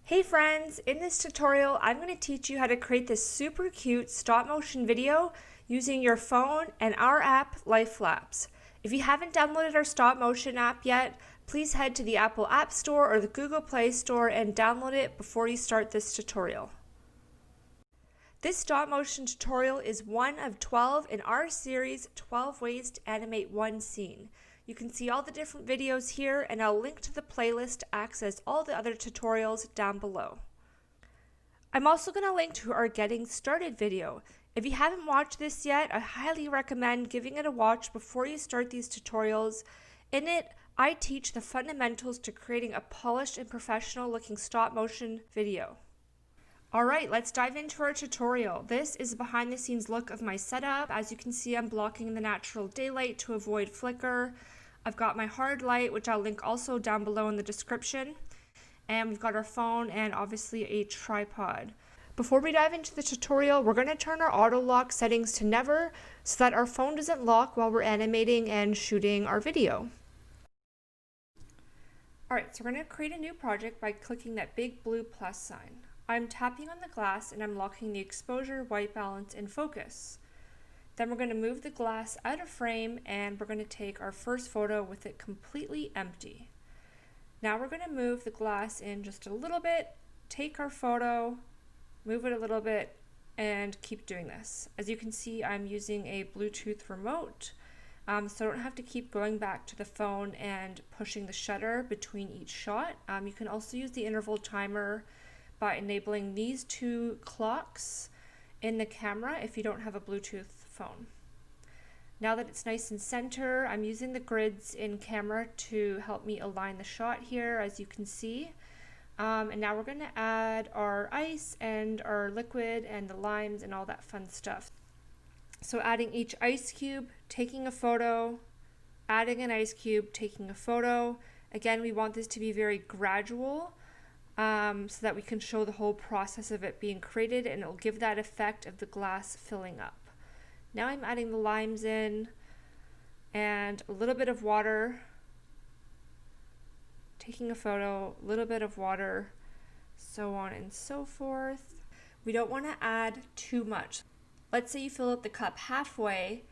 Hey friends, in this tutorial I'm going to teach you how to create this super cute stop motion video using your phone and our app Lapse. If you haven't downloaded our stop motion app yet, please head to the Apple App Store or the Google Play Store and download it before you start this tutorial. This stop motion tutorial is one of 12 in our series 12 Ways to Animate One Scene. You can see all the different videos here, and I'll link to the playlist to access all the other tutorials down below. I'm also going to link to our Getting Started video. If you haven't watched this yet, I highly recommend giving it a watch before you start these tutorials. In it, I teach the fundamentals to creating a polished and professional looking stop motion video. Alright, let's dive into our tutorial. This is a behind the scenes look of my setup. As you can see, I'm blocking the natural daylight to avoid flicker. I've got my hard light, which I'll link also down below in the description. And we've got our phone and obviously a tripod. Before we dive into the tutorial, we're going to turn our auto lock settings to never so that our phone doesn't lock while we're animating and shooting our video. Alright, so we're going to create a new project by clicking that big blue plus sign. I'm tapping on the glass and I'm locking the exposure, white balance, and focus. Then we're going to move the glass out of frame and we're going to take our first photo with it completely empty. Now we're going to move the glass in just a little bit, take our photo, move it a little bit, and keep doing this. As you can see, I'm using a Bluetooth remote, so I don't have to keep going back to the phone and pushing the shutter between each shot. You can also use the interval timer by enabling these two clocks in the camera if you don't have a Bluetooth phone. Now that it's nice and center, I'm using the grids in camera to help me align the shot here, as you can see. And now we're going to add our ice and our liquid and the limes and all that fun stuff. So adding each ice cube, taking a photo, adding an ice cube, taking a photo. Again, we want this to be very gradual, so that we can show the whole process of it being created, and it will give that effect of the glass filling up. Now I'm adding the limes in and a little bit of water, taking a photo, a little bit of water, so on and so forth. We don't want to add too much. Let's say you fill up the cup halfway,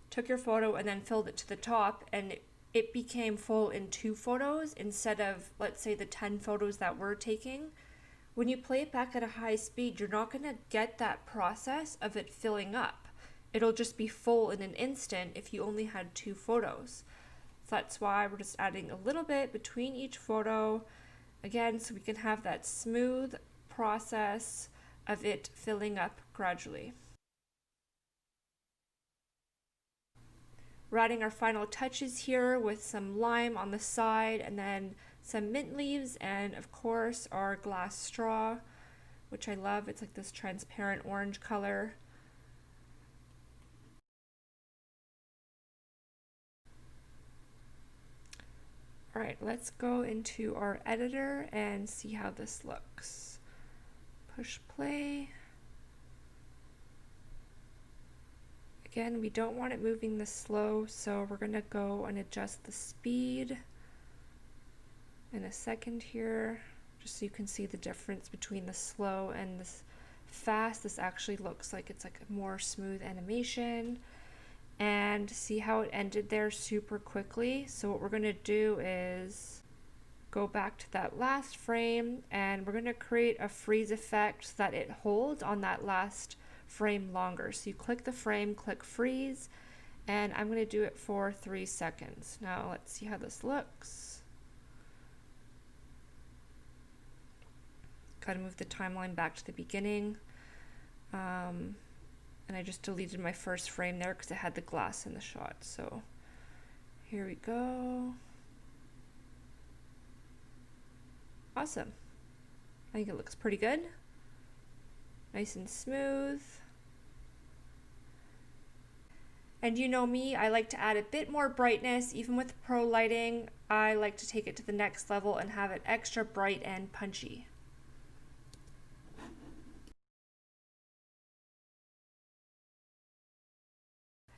took your photo and then filled it to the top, and it became full in 2 photos instead of, let's say, the 10 photos that we're taking. When you play it back at a high speed, you're not going to get that process of it filling up. It'll just be full in an instant if you only had 2 photos. So that's why we're just adding a little bit between each photo, again, so we can have that smooth process of it filling up gradually. We're adding our final touches here with some lime on the side and then some mint leaves and of course our glass straw, which I love. It's like this transparent orange color. Alright, let's go into our editor and see how this looks. Push play. Again, we don't want it moving this slow, so we're going to go and adjust the speed in a second here, just so you can see the difference between the slow and this fast. This actually looks like it's like a more smooth animation. And see how it ended there super quickly. So what we're going to do is go back to that last frame and we're going to create a freeze effect so that it holds on that last frame longer. So you click the frame, click freeze, and I'm going to do it for 3 seconds. Now let's see how this looks. Got to move the timeline back to the beginning. And I just deleted my first frame there because it had the glass in the shot. So here we go. Awesome. I think it looks pretty good. Nice and smooth. And you know me, I like to add a bit more brightness. Even with pro lighting, I like to take it to the next level and have it extra bright and punchy.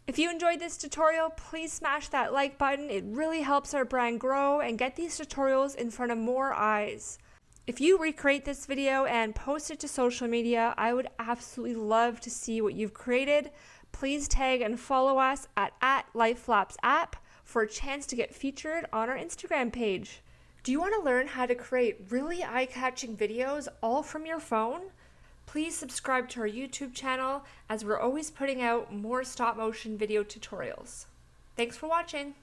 If you enjoyed this tutorial, please smash that like button. It really helps our brand grow and get these tutorials in front of more eyes. If you recreate this video and post it to social media, I would absolutely love to see what you've created. Please tag and follow us at LifeLapseApp for a chance to get featured on our Instagram page. Do you want to learn how to create really eye-catching videos all from your phone? Please subscribe to our YouTube channel as we're always putting out more stop-motion video tutorials. Thanks for watching!